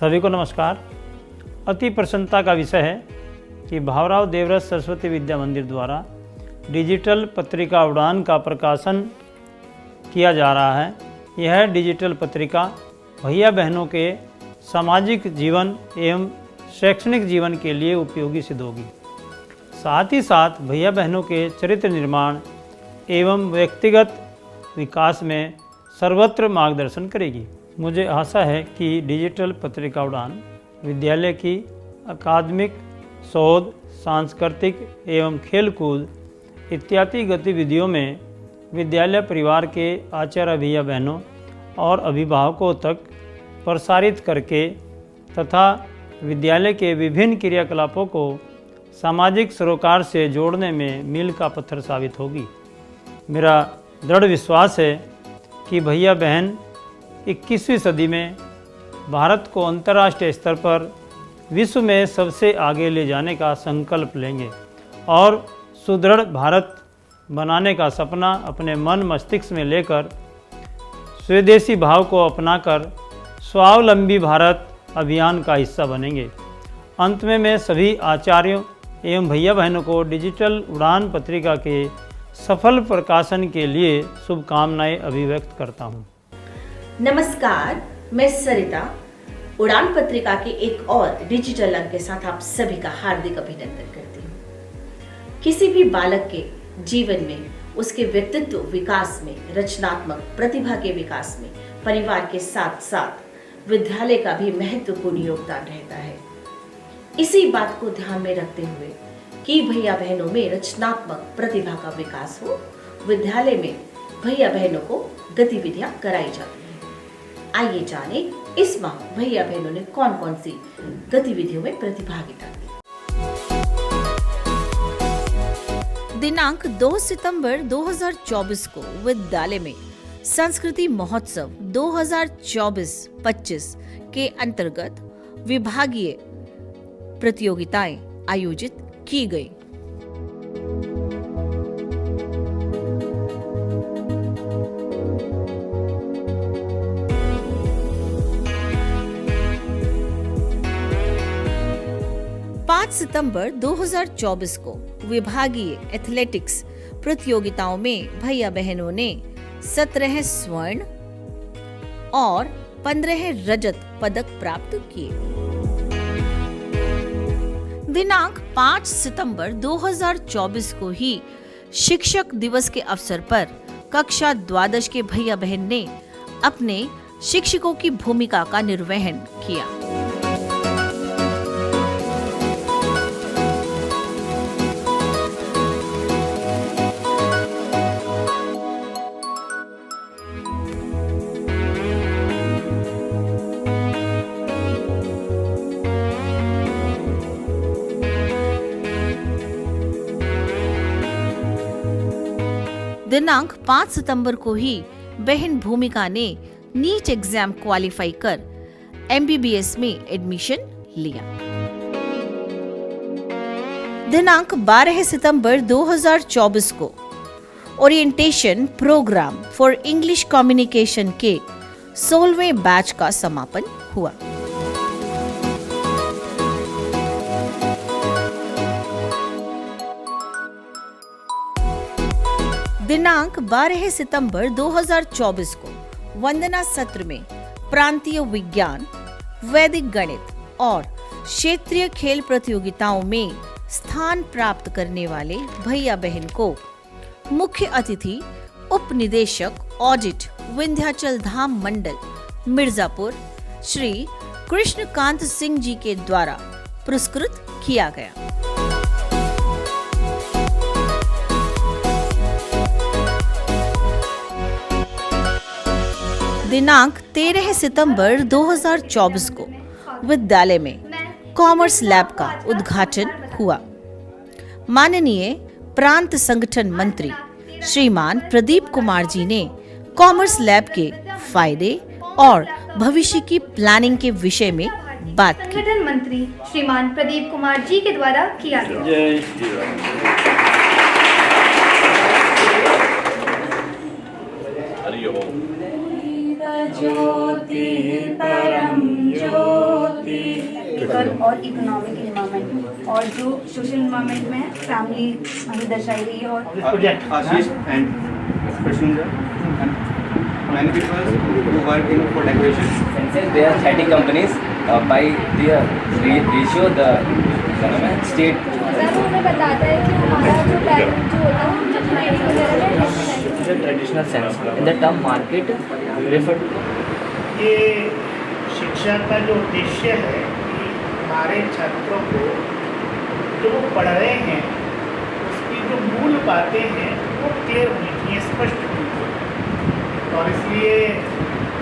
सभी को नमस्कार। अति प्रसन्नता का विषय है कि भावराव देवव्रत सरस्वती विद्या मंदिर द्वारा डिजिटल पत्रिका उड़ान का प्रकाशन किया जा रहा है। यह डिजिटल पत्रिका भैया बहनों के सामाजिक जीवन एवं शैक्षणिक जीवन के लिए उपयोगी सिद्ध होगी। साथ ही साथ भैया बहनों के चरित्र निर्माण एवं व्यक्तिगत विकास में सर्वत्र मार्गदर्शन करेगी। मुझे आशा है कि डिजिटल पत्रिका उड़ान विद्यालय की अकादमिक, शोध, सांस्कृतिक एवं खेलकूद इत्यादि गतिविधियों में विद्यालय परिवार के आचार्य भैया बहनों और अभिभावकों तक प्रसारित करके तथा विद्यालय के विभिन्न क्रियाकलापों को सामाजिक सरोकार से जोड़ने में मील का पत्थर साबित होगी। मेरा दृढ़ विश्वास है कि भैया बहन 21वीं सदी में भारत को अंतर्राष्ट्रीय स्तर पर विश्व में सबसे आगे ले जाने का संकल्प लेंगे और सुदृढ़ भारत बनाने का सपना अपने मन मस्तिष्क में लेकर स्वदेशी भाव को अपनाकर स्वावलंबी भारत अभियान का हिस्सा बनेंगे। अंत में मैं सभी आचार्यों एवं भैया बहनों को डिजिटल उड़ान पत्रिका के सफल प्रकाशन के लिए शुभकामनाएं अभिव्यक्त करता हूं। नमस्कार, मैं सरिता उड़ान पत्रिका के एक और डिजिटल अंक के साथ आप सभी का हार्दिक अभिनंदन करती हूँ। किसी भी बालक के जीवन में, उसके व्यक्तित्व विकास में, रचनात्मक प्रतिभा के विकास में परिवार के साथ साथ विद्यालय का भी महत्वपूर्ण योगदान रहता है। इसी बात को ध्यान में रखते हुए कि भैया बहनों में रचनात्मक प्रतिभा का विकास हो, विद्यालय में भैया बहनों को गतिविधियां कराई जाती हैं। आइए जाने इस माह भैया बहनों ने कौन कौन सी गतिविधियों में प्रतिभागिता की। दिनांक 2 सितंबर 2024 को विद्यालय में संस्कृति महोत्सव 2024-25 के अंतर्गत विभागीय प्रतियोगिताएं आयोजित की गई। सितंबर 2024 को विभागीय एथलेटिक्स प्रतियोगिताओं में भैया बहनों ने 17 स्वर्ण और 15 रजत पदक प्राप्त किए। दिनांक 5 सितंबर 2024 को ही शिक्षक दिवस के अवसर पर कक्षा द्वादश के भैया बहन ने अपने शिक्षकों की भूमिका का निर्वहन किया। दिनांक 5 सितंबर को ही बहन भूमिका ने नीट एग्जाम क्वालिफाई कर MBBS में एडमिशन लिया। दिनांक 12 सितंबर 2024 को orientation programme for English communication के 16वें बैच का समापन हुआ। दिनांक 12 सितंबर 2024 को वंदना सत्र में प्रांतीय विज्ञान, वैदिक गणित और क्षेत्रीय खेल प्रतियोगिताओं में स्थान प्राप्त करने वाले भैया बहन को मुख्य अतिथि उप निदेशक ऑडिट विंध्याचल धाम मंडल मिर्जापुर श्री कृष्णकांत सिंह जी के द्वारा पुरस्कृत किया गया। दिनांक 13 सितंबर 2024 को विद्यालय में कॉमर्स लैब का उद्घाटन हुआ। माननीय प्रांत संगठन मंत्री श्रीमान प्रदीप कुमार जी ने कॉमर्स लैब के फायदे और भविष्य की प्लानिंग के विषय में बात की। संगठन मंत्री श्रीमान प्रदीप कुमार जी के द्वारा किया गया। जय श्री राम। ज्योति परम ज्योति पॉलिटिकल और इकोनॉमिक इन्वायरमेंट, और जो सोशल इन्वायरमेंट में है फैमिली हमें दर्शाई गई है। और Ashish and Prashunja and many people who work in for decoration. And since they are 30 companies, by their ratio the state sir वो हमें बताता है कि हमारा जो टैलेंट जो होता है वो ट्रेनिंग वगैरह में is a traditional sense. In the term market refer to ये शिक्षा का जो उद्देश्य है कि हमारे छात्रों को जो वो पढ़ रहे हैं उसकी जो मूल बातें हैं वो क्लियर होनी चाहिए, स्पष्ट होनी चाहिए। और इसलिए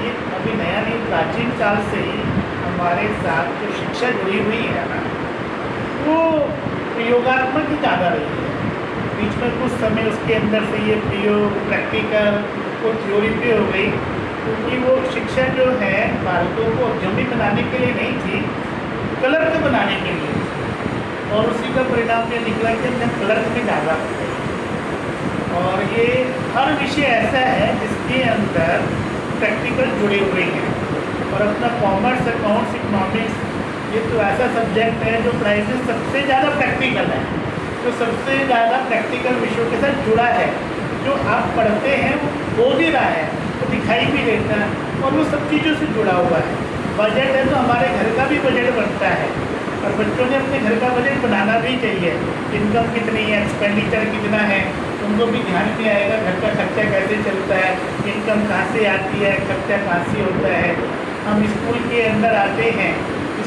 ये अभी नया नहीं, प्राचीन काल से ही हमारे साथ जो शिक्षा जुड़ी हुई है ना वो प्रयोगात्मक ही ज़्यादा रही है। बीच में कुछ समय उसके अंदर से ये प्रयोग प्रैक्टिकल को थ्योरी पे हो गई, क्योंकि वो शिक्षा जो है बालकों को जमी बनाने के लिए नहीं थी, क्लर्क बनाने के लिए थी। और उसी का परिणाम ये निकला कि हमने क्लर्क में ज़्यादा हो गए। और ये हर विषय ऐसा है जिसके अंदर प्रैक्टिकल जुड़े हुए हैं। और अपना कॉमर्स, अकाउंट्स, इकोनॉमिक्स ये तो ऐसा सब्जेक्ट है जो पढ़ाई में सबसे ज़्यादा प्रैक्टिकल है, जो सबसे ज़्यादा प्रैक्टिकल विषयों के साथ जुड़ा है। जो आप पढ़ते हैं वो हो भी रहा है, वो दिखाई भी देता है और वो सब चीज़ों से जुड़ा हुआ है। बजट है तो हमारे घर का भी बजट बनता है और बच्चों ने अपने घर का बजट बनाना भी चाहिए। इनकम कितनी है, एक्सपेंडिचर कितना है, उनको भी ध्यान में आएगा घर का खर्चा कैसे चलता है, इनकम कहाँ से आती है, खर्चा कहाँ से होता है। हम स्कूल के अंदर आते हैं,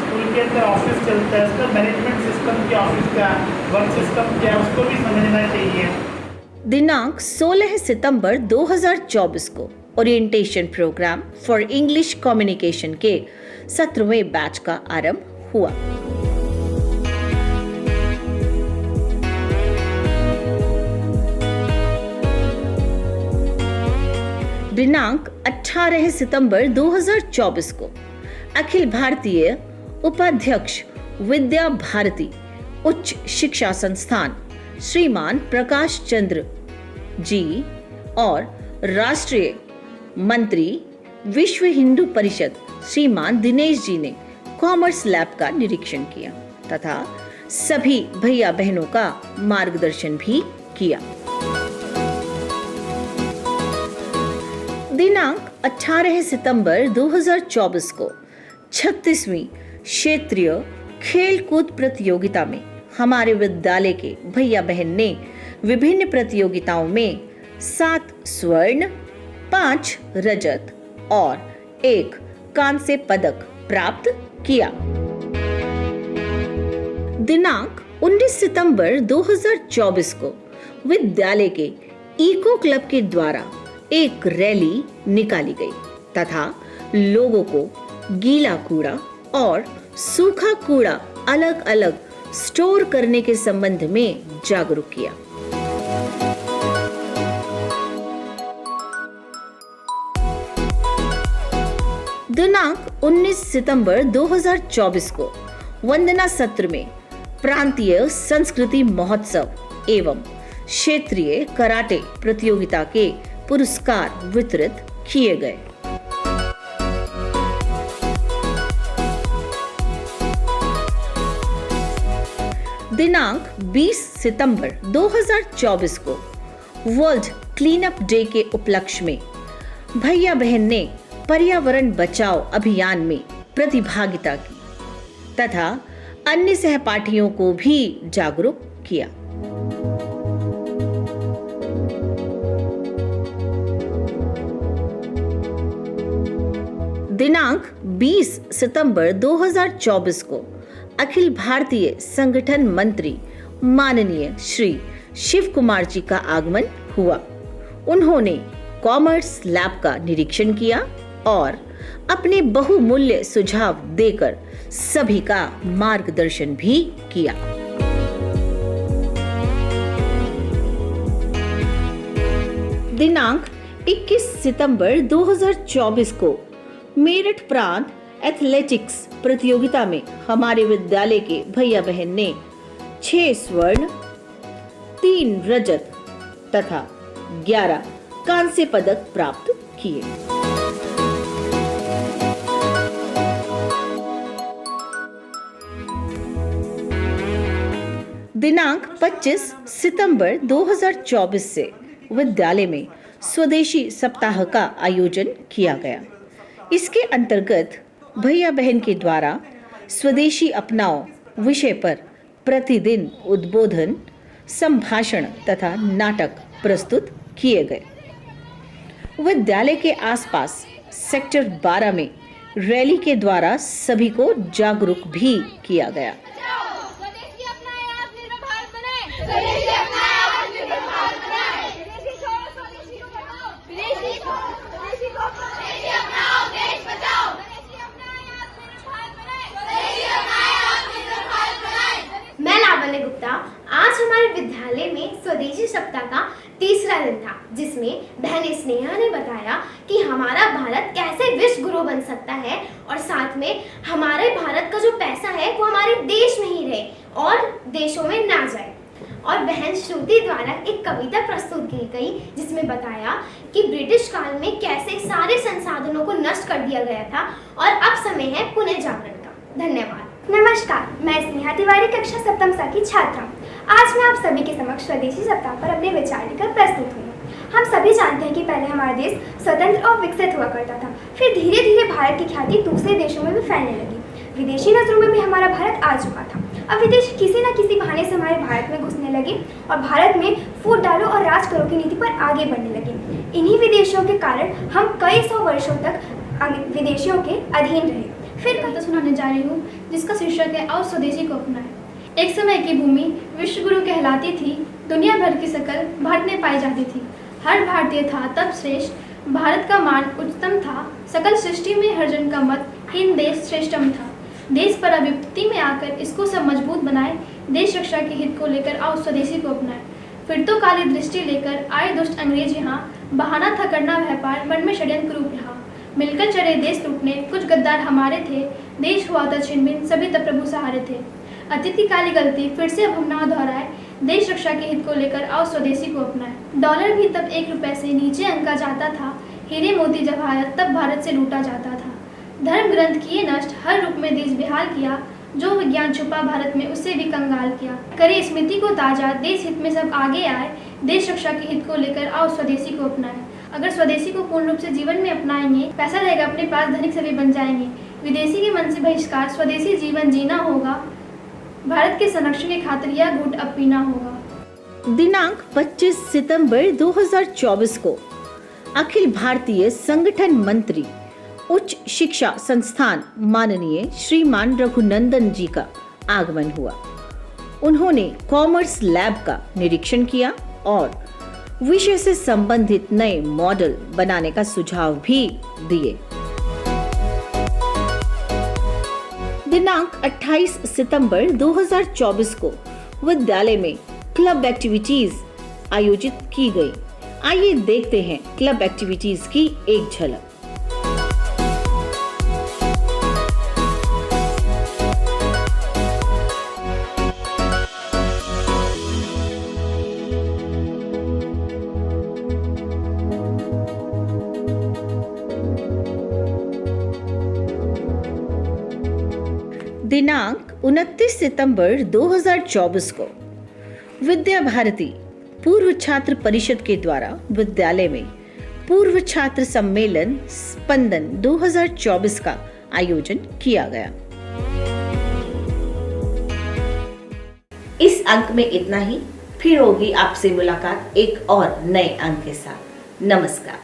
स्कूल के अंदर ऑफिस चलता है, उसका मैनेजमेंट सिस्टम क्या, ऑफिस का वर्क सिस्टम क्या, उसको भी समझना चाहिए। दिनांक 16 सितंबर 2024 को orientation programme for English communication के 17वें बैच का आरंभ हुआ। दिनांक 18 सितंबर 2024 को अखिल भारतीय उपाध्यक्ष विद्या भारती उच्च शिक्षा संस्थान श्रीमान प्रकाश चंद्र जी और राष्ट्रीय मंत्री विश्व हिंदू परिषद श्रीमान दिनेश जी ने कॉमर्स लैब का निरीक्षण किया तथा सभी भैया बहनों का मार्गदर्शन भी किया। दिनांक 18 सितंबर 2024 को 36वीं क्षेत्रीय खेलकूद प्रतियोगिता में हमारे विद्यालय के भैया बहन ने विभिन्न प्रतियोगिताओं में 7 स्वर्ण, 5 रजत और 1 कांस्य पदक प्राप्त किया। दिनांक 19 सितंबर 2024 को विद्यालय के इको क्लब के द्वारा एक रैली निकाली गई तथा लोगों को गीला कूड़ा और सूखा कूड़ा अलग अलग स्टोर करने के संबंध में जागरूक किया। दिनांक 19 सितंबर 2024 को वंदना सत्र में प्रांतीय संस्कृति महोत्सव एवं क्षेत्रीय कराटे प्रतियोगिता के पुरस्कार वितरित किए गए। दिनांक 20 सितंबर 2024 को वर्ल्ड क्लीन अप डे के उपलक्ष्य में भैया बहन ने पर्यावरण बचाओ अभियान में प्रतिभागिता की तथा अन्य सहपाठियों को भी जागरूक किया। दिनांक 20 सितंबर 2024 को अखिल भारतीय संगठन मंत्री माननीय श्री शिव कुमार जी का आगमन हुआ। उन्होंने कॉमर्स लैब का निरीक्षण किया और अपने बहुमूल्य सुझाव देकर सभी का मार्गदर्शन भी किया। दिनांक 21 सितंबर 2024 को मेरठ प्रांत एथलेटिक्स प्रतियोगिता में हमारे विद्यालय के भैया बहन ने 6 स्वर्ण, 3 रजत तथा 11 कांस्य पदक प्राप्त किए। दिनांक 25 सितंबर 2024 से विद्यालय में स्वदेशी सप्ताह का आयोजन किया गया। इसके अंतर्गत भैया बहन के द्वारा स्वदेशी अपनाओ विषय पर प्रतिदिन उद्बोधन, संभाषण तथा नाटक प्रस्तुत किए गए। विद्यालय के आसपास सेक्टर 12 में रैली के द्वारा सभी को जागरूक भी किया गया। मैं लावण्य गुप्ता। आज हमारे विद्यालय में स्वदेशी सप्ताह का तीसरा दिन था, जिसमें बहन स्नेहा ने बताया कि हमारा भारत कैसे विश्व गुरु बन सकता है और साथ में हमारे भारत का जो पैसा है वो हमारे देश में ही रहे और देशों में ना जाए। और बहन श्रुति द्वारा एक कविता प्रस्तुत की गई, जिसमें बताया कि ब्रिटिश काल में कैसे सारे संसाधनों को नष्ट कर दिया गया था और अब समय है पुनर्जागरण का। धन्यवाद। नमस्कार, मैं स्नेहा तिवारी कक्षा सप्तम सा की छात्रा। आज मैं आप सभी के समक्ष स्वदेशी सप्ताह पर अपने विचार लेकर प्रस्तुत हुई। हम सभी जानते हैं कि पहले हमारा देश स्वतंत्र और विकसित हुआ करता था, फिर धीरे धीरे भारत की ख्याति दूसरे देशों में भी फैलने लगी। विदेशी नजरों में भी हमारा भारत आ चुका था। अब विदेशी किसी न किसी बहाने से हमारे भारत में घुसने लगे और भारत में फूट डालो और राज करो की नीति पर आगे बढ़ने लगे। इन्हीं विदेशियों के कारण हम कई सौ वर्षों तक विदेशियों के अधीन रहे। फिर कविता सुनाने जा रही हूँ, जिसका शीर्षक है आओ स्वदेशी को अपनाएं। एक समय की भूमि विश्व गुरु कहलाती थी, दुनिया भर की शकल भारत में पाई जाती थी। हर भारतीय था तब श्रेष्ठ, भारत का मान उच्चतम था, सकल सृष्टि में हर जन का मत हिंद देश श्रेष्ठम था। देश पर विपत्ति में आकर इसको सब मजबूत बनाए, देश रक्षा के हित को लेकर आओ स्वदेशी को अपनाएं। फिर तो काली दृष्टि लेकर आए दुष्ट अंग्रेज यहाँ, बहाना था करना व्यापार, मन में षड्यंत्र रूप रहा। मिलकर चले देश लूटने, कुछ गद्दार हमारे थे, देश हुआ था छिन्न-भिन्न, सभी तब प्रभु सहारे थे। अतिथि काली गलती फिर से अब हम ना दोहराए, देश रक्षा के हित को लेकर आओ स्वदेशी को अपनाएं। डॉलर भी तब 1 रुपए से नीचे अंका जाता था, हीरे मोती जवाहरात तब भारत से लूटा जाता था। धर्म ग्रंथ किए नष्ट, हर रूप में देश बेहाल किया, जो विज्ञान छुपा भारत में उसे भी कंगाल किया। करे स्मृति को ताजा, देश हित में सब आगे आए, देश रक्षा के हित को लेकर आओ स्वदेशी को अपनाएं। अगर स्वदेशी को पूर्ण रूप से जीवन में अपनाएंगे, पैसा रहेगा अपने पास, धनिक सभी बन जाएंगे। विदेशी के मन से बहिष्कार, स्वदेशी जीवन जीना होगा, भारत के संरक्षण की खातिर यह घूंट अब पीना होगा। दिनांक 25 सितंबर 2024 को अखिल भारतीय संगठन मंत्री उच्च शिक्षा संस्थान माननीय श्रीमान रघुनंदन जी का आगमन हुआ। उन्होंने कॉमर्स लैब का निरीक्षण किया और विषय से संबंधित नए मॉडल बनाने का सुझाव भी दिए। दिनांक 28 सितंबर 2024 को विद्यालय में क्लब एक्टिविटीज आयोजित की गई। आइए देखते हैं क्लब एक्टिविटीज की एक झलक। दिनांक 29 सितंबर 2024 को विद्या भारती पूर्व छात्र परिषद के द्वारा विद्यालय में पूर्व छात्र सम्मेलन स्पंदन 2024 का आयोजन किया गया। इस अंक में इतना ही। फिर होगी आपसे मुलाकात एक और नए अंक के साथ। नमस्कार।